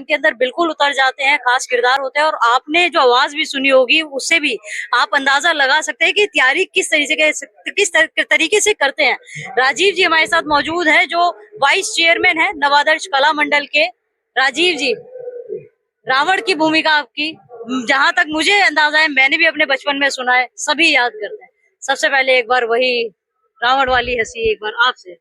के अंदर बिल्कुल उतर जाते हैं, खास किरदार होते हैं। और आपने जो आवाज भी सुनी होगी उससे भी आप अंदाजा लगा सकते हैं कि तैयारी किस तरीके से करते हैं। राजीव जी हमारे साथ मौजूद है, जो वाइस चेयरमैन है नवादर्श कला मंडल के। राजीव जी, रावण की भूमिका आपकी, जहां तक मुझे अंदाजा है, मैंने भी अपने बचपन में सुना है, सभी याद करते हैं। सबसे पहले एक बार वही रावण वाली हंसी एक बार आपसे।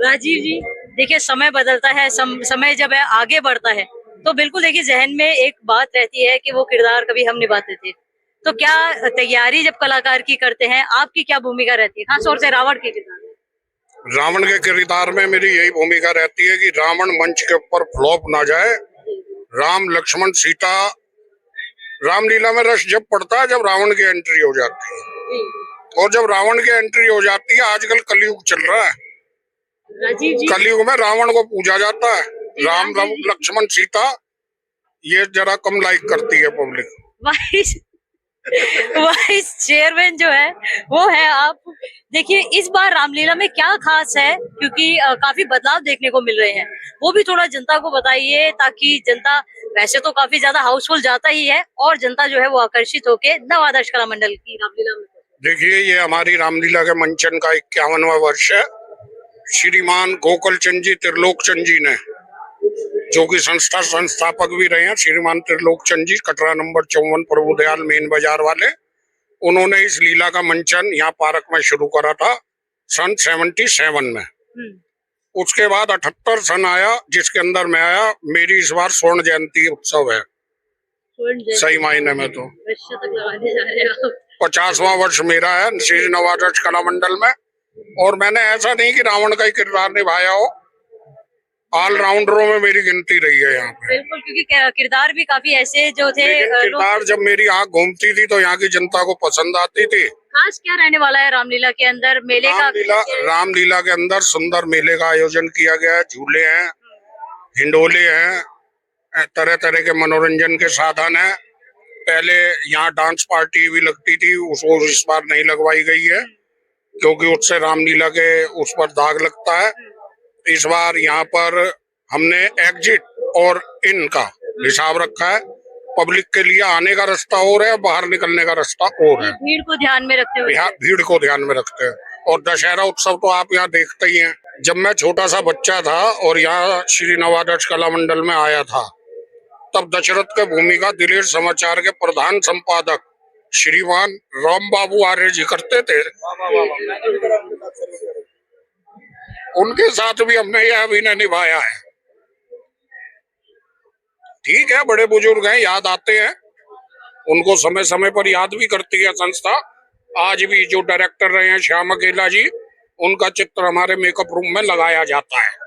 राजीव जी, देखिए समय बदलता है, समय जब है आगे बढ़ता है तो बिल्कुल देखिए जहन में एक बात रहती है कि वो किरदार कभी हम निभाते थे। तो क्या तैयारी जब कलाकार की करते हैं, आपकी क्या भूमिका रहती है, खासतौर से रावण के किरदार में? रावण के किरदार में मेरी यही भूमिका रहती है कि रावण मंच के ऊपर फ्लॉप ना जाए। राम लक्ष्मण सीता, रामलीला में रस जब पड़ता है जब रावण की एंट्री हो जाती है, और जब रावण की एंट्री हो जाती है, आजकल कलयुग चल रहा है, राजीव जी, कलयुग में रावण को पूजा जाता है। राम लक्ष्मण सीता ये जरा कम लाइक करती है पब्लिक। वाइस वाइस चेयरमैन जो है वो है आप। देखिए इस बार रामलीला में क्या खास है, क्योंकि काफी बदलाव देखने को मिल रहे हैं, वो भी थोड़ा जनता को बताइए, ताकि जनता, वैसे तो काफी ज्यादा हाउसफुल जाता ही है, और जनता जो है वो आकर्षित होके नवादर्श कला मंडल की रामलीला में। देखिए, ये हमारी रामलीला के मंचन का 51वां वर्ष है। श्रीमान गोकुल चंद जी, त्रिलोक चंद जी ने, जो कि संस्थापक भी रहे हैं, श्रीमान त्रिलोक चंद जी, कटरा नंबर 54 प्रभुदयाल मेन बाजार वाले, उन्होंने इस लीला का मंचन यहाँ पार्क में शुरू करा था सन 77 में। उसके बाद 78 सन आया, जिसके अंदर मैं आया। मेरी इस बार स्वर्ण जयंती उत्सव है, सही मायने में तो 50वां वर्ष मेरा है श्री नवादर्श कला मंडल में। और मैंने ऐसा नहीं कि रावण का ही किरदार निभाया हो, ऑलराउंडरों में मेरी गिनती रही है यहाँ पे। बिल्कुल, क्योंकि किरदार भी काफी ऐसे जो थे। किरदार जब मेरी आंख घूमती थी तो यहाँ की जनता को पसंद आती थी। खास क्या रहने वाला है रामलीला के अंदर, मेले का? रामलीला के अंदर सुंदर मेले का आयोजन किया गया है। झूले हैं, हिंडोले हैं, तरह तरह के मनोरंजन के साधन हैं। पहले यहाँ डांस पार्टी भी लगती थी, उसको इस बार नहीं लगवाई गई है, क्योंकि उससे रामलीला के उस पर दाग लगता है। इस बार यहाँ पर हमने एग्जिट और इन का हिसाब रखा है। पब्लिक के लिए आने का रास्ता और है, बाहर निकलने का रास्ता और है। भीड़ को ध्यान में रखते हुए, भीड़ को ध्यान में रखते हैं। और दशहरा उत्सव तो आप यहाँ देखते ही हैं। जब मैं छोटा सा बच्चा था और यहाँ श्री नवादर्श कला मंडल में आया था, तब दशरथ के भूमिका दिलेर समाचार के प्रधान संपादक श्रीमान राम बाबू आर्य जी करते थे। उनके साथ भी हमने यह अभिनय निभाया है। ठीक है, बड़े बुजुर्ग हैं, याद आते हैं, उनको समय समय पर याद भी करती है संस्था। आज भी जो डायरेक्टर रहे हैं श्याम अकेला जी, उनका चित्र हमारे मेकअप रूम में लगाया जाता है।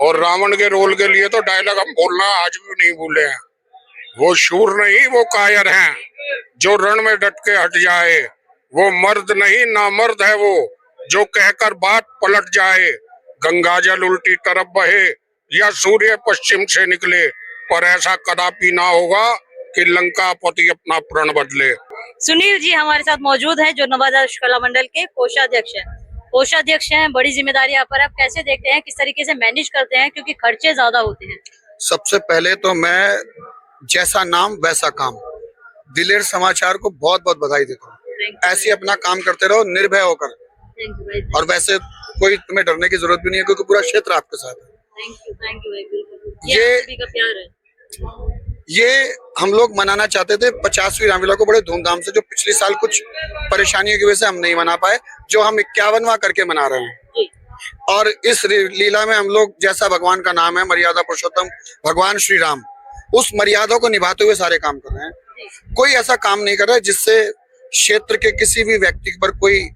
और रावण के रोल के लिए तो डायलॉग हम बोलना आज भी नहीं भूले हैं। वो शूर नहीं, वो कायर हैं, जो रण में डट के हट जाए। वो मर्द नहीं, नामर्द है वो, जो कहकर बात पलट जाए। गंगा जल उल्टी तरफ बहे या सूर्य पश्चिम से निकले, पर ऐसा कदापि ना होगा कि लंका पति अपना प्रण बदले। सुनील जी हमारे साथ मौजूद हैं, जो नवादर्श कला मंडल के कोषाध्यक्ष हैं। कोषाध्यक्ष हैं, बड़ी जिम्मेदारी आप पर। आप कैसे देखते हैं, किस तरीके से मैनेज करते हैं, क्योंकि खर्चे ज्यादा होते हैं? सबसे पहले तो मैं जैसा नाम वैसा काम, दिलेर समाचार को बहुत बहुत बधाई देता हूँ। ऐसे अपना काम करते रहो निर्भय होकर, और वैसे कोई तुम्हें डरने की जरूरत भी नहीं है, क्योंकि पूरा क्षेत्र आपके साथ है। Thank you. ये प्यार है। ये हम लोग मनाना चाहते थे 50वीं रामलीला को बड़े धूमधाम से, जो पिछले साल कुछ परेशानियों की वजह से हम नहीं मना पाए, जो हम 51वां करके मना रहे हैं। और इस लीला में हम लोग, जैसा भगवान का नाम है मर्यादा पुरुषोत्तम भगवान श्री राम, उस मर्यादा को निभाते हुए सारे काम कर रहे हैं। कोई ऐसा काम नहीं कर रहा है जिससे क्षेत्र के किसी भी व्यक्ति पर कोई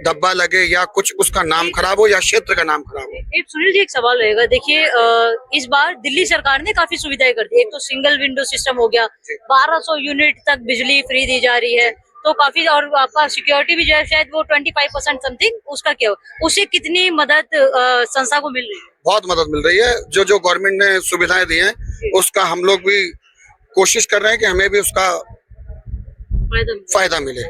धब्बा लगे या कुछ उसका नाम खराब हो या क्षेत्र का नाम खराब हो। एक सुनील जी, एक सवाल रहेगा। देखिए इस बार दिल्ली सरकार ने काफी सुविधाएं कर दी। एक तो सिंगल विंडो सिस्टम हो गया, 1200 यूनिट तक बिजली फ्री दी जा रही है, तो काफी, और आपका सिक्योरिटी भी जो है शायद वो 25% समथिंग, उसका क्या हो, उससे कितनी मदद संस्था को मिल रही है? बहुत मदद मिल रही है। जो गवर्नमेंट ने सुविधाएं दी हैं, उसका हम लोग भी कोशिश कर रहे हैं कि हमें भी उसका फायदा मिले।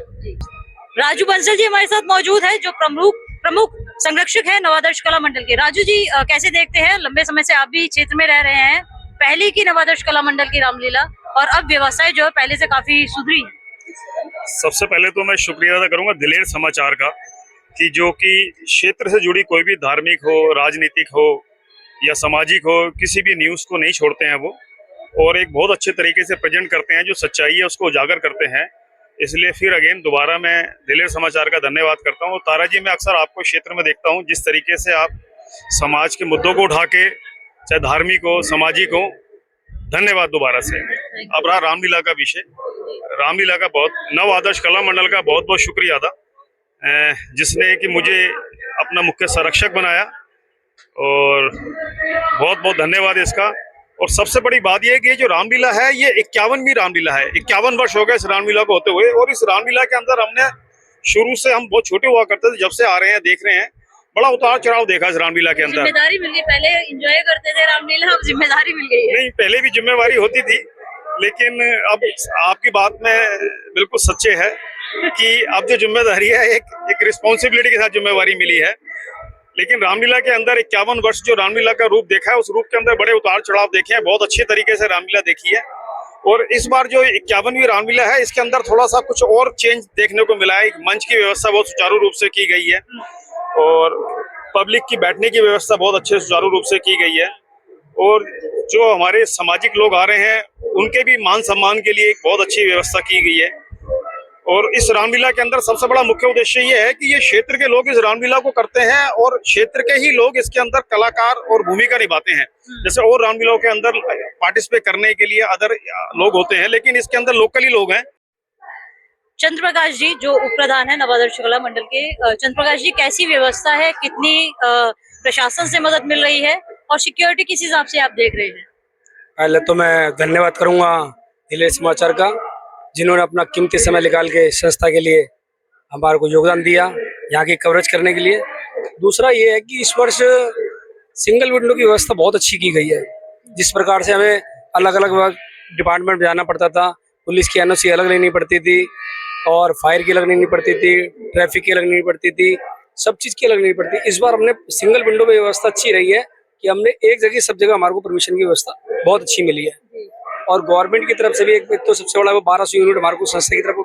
राजू बंसल जी हमारे साथ मौजूद है, जो प्रमुख संरक्षक है नवादर्श कला मंडल के। राजू जी, कैसे देखते हैं, लंबे समय से आप भी क्षेत्र में रह रहे हैं, पहले की नवादर्श कला मंडल की रामलीला और अब व्यवसाय जो है पहले से काफी सुधरी है। सबसे पहले तो मैं शुक्रिया अदा करूंगा दिलेर समाचार का, कि जो कि क्षेत्र से जुड़ी कोई भी धार्मिक हो, राजनीतिक हो या सामाजिक हो, किसी भी न्यूज़ को नहीं छोड़ते हैं वो, और एक बहुत अच्छे तरीके से प्रेजेंट करते हैं, जो सच्चाई है उसको उजागर करते हैं। इसलिए फिर अगेन दोबारा मैं दिलेर समाचार का धन्यवाद करता हूँ। तारा जी, मैं अक्सर आपको क्षेत्र में देखता हूँ, जिस तरीके से आप समाज के मुद्दों को उठा के, चाहे धार्मिक हो, सामाजिक हो, धन्यवाद दोबारा से। अब रहा रामलीला का विषय, रामलीला का नव आदर्श कला मंडल का बहुत बहुत शुक्रिया अदा, जिसने कि मुझे अपना मुख्य संरक्षक बनाया, और बहुत बहुत धन्यवाद इसका। और सबसे बड़ी बात यह है कि जो रामलीला है ये 51वीं रामलीला है, 51 वर्ष हो गए इस रामलीला को होते हुए। और इस रामलीला के अंदर हमने शुरू से, हम बहुत छोटे हुआ करते थे, जब से आ रहे हैं देख रहे हैं, बड़ा उतार चढ़ाव देखा इस रामलीला के अंदर। जिम्मेदारी मिल गई, पहले एंजॉय करते थे रामलीला, अब जिम्मेदारी मिल गई है। नहीं, पहले भी जिम्मेवारी होती थी, लेकिन अब आपकी बात में बिल्कुल सच्चे है कि अब जो जिम्मेदारी है एक रिस्पॉन्सिबिलिटी के साथ जिम्मेवारी मिली है। लेकिन रामलीला के अंदर 51 वर्ष जो रामलीला का रूप देखा है, उस रूप के अंदर बड़े उतार चढ़ाव देखे हैं, बहुत अच्छे तरीके से रामलीला देखी है। और इस बार जो 51वीं रामलीला है, इसके अंदर थोड़ा सा कुछ और चेंज देखने को मिला है। एक मंच की व्यवस्था बहुत सुचारू रूप से की गई है, और पब्लिक की बैठने की व्यवस्था बहुत अच्छे सुचारू रूप से की गई है। और जो हमारे सामाजिक लोग आ रहे हैं, उनके भी मान सम्मान के लिए एक बहुत अच्छी व्यवस्था की गई है। और इस रामलीला के अंदर सबसे बड़ा मुख्य उद्देश्य ये है कि ये क्षेत्र के लोग इस रामलीला को करते हैं, और क्षेत्र के ही लोग इसके अंदर कलाकार और भूमिका निभाते हैं। जैसे और रामलीलाओं के अंदर पार्टिसिपेट करने के लिए अदर लोग होते हैं, लेकिन इसके अंदर लोकली लोग हैं। चंद्र प्रकाश जी, जो उप प्रधान है नवादर्श कला मंडल के, चंद्र प्रकाश जी, कैसी व्यवस्था है, कितनी प्रशासन से मदद मिल रही है और सिक्योरिटी किस हिसाब से आप देख रहे हैं? पहले तो मैं धन्यवाद करूंगा दिलेर समाचार का, जिन्होंने अपना कीमती समय निकाल के संस्था के लिए हमारे को योगदान दिया, यहाँ की कवरेज करने के लिए। दूसरा ये है कि इस वर्ष सिंगल विंडो की व्यवस्था बहुत अच्छी की गई है। जिस प्रकार से हमें अलग अलग डिपार्टमेंट जाना पड़ता था, पुलिस की एनओसी अलग लेनी पड़ती थी, और फायर की अलग लेनी पड़ती थी, ट्रैफिक की अलग लेनी पड़ती थी, सब चीज़ की अलग लेनी पड़ती। इस बार हमने सिंगल विंडो में व्यवस्था अच्छी रही है कि हमने एक जगह सब जगह हमारे को परमिशन की व्यवस्था बहुत अच्छी मिली है। और गवर्नमेंट की तरफ से भी एक तो सबसे बड़ा वो 1200 यूनिट हमारे को संस्था की तरफ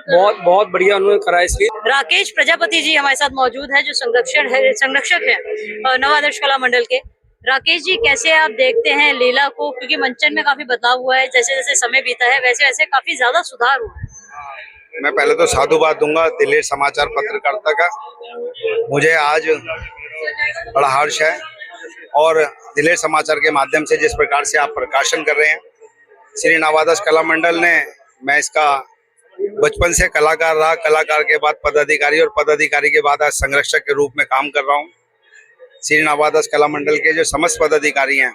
बहुत बहुत बढ़िया उन्होंने करा है। इसलिए राकेश प्रजापति जी हमारे साथ मौजूद है, जो संरक्षक है नवादर्श कला मंडल के। राकेश जी, कैसे आप देखते हैं लीला को, क्योंकि मंचन में काफी बदलाव हुआ है, जैसे जैसे समय बीता है वैसे वैसे काफी ज्यादा सुधार हुआ है। मैं पहले तो साधुवाद दूंगा दिलेर समाचार पत्रकारिता का। मुझे आज बड़ा हर्ष है, और दिलेर समाचार के माध्यम से जिस प्रकार से आप प्रकाशन कर रहे हैं, श्री नवादर्श कला मंडल ने, मैं इसका बचपन से कलाकार रहा, कलाकार के बाद पदाधिकारी, और पदाधिकारी के बाद आज संरक्षक के रूप में काम कर रहा हूँ। श्री नवादर्श कला मंडल के जो समस्त पदाधिकारी हैं,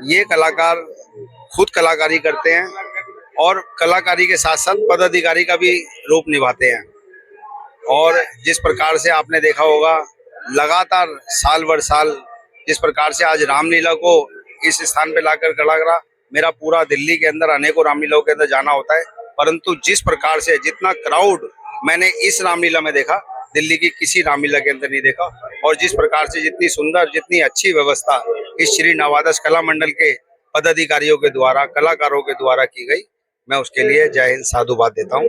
ये कलाकार खुद कलाकारी करते हैं, और कलाकारी के साथ साथ पदाधिकारी का भी रूप निभाते हैं। और जिस प्रकार से आपने देखा होगा, लगातार साल भर साल जिस प्रकार से आज रामलीला को इस स्थान पे लाकर खड़ा करा। मेरा पूरा दिल्ली के अंदर अनेकों रामलीलाओं के अंदर जाना होता है, परंतु जिस प्रकार से जितना क्राउड मैंने इस रामलीला में देखा, दिल्ली की किसी रामलीला के अंदर नहीं देखा। और जिस प्रकार से जितनी सुंदर, जितनी अच्छी व्यवस्था इस श्री नवादर्श कला मंडल के पदाधिकारियों के द्वारा, कलाकारों के द्वारा की गई, मैं उसके लिए जय हिंद साधुवाद देता हूँ।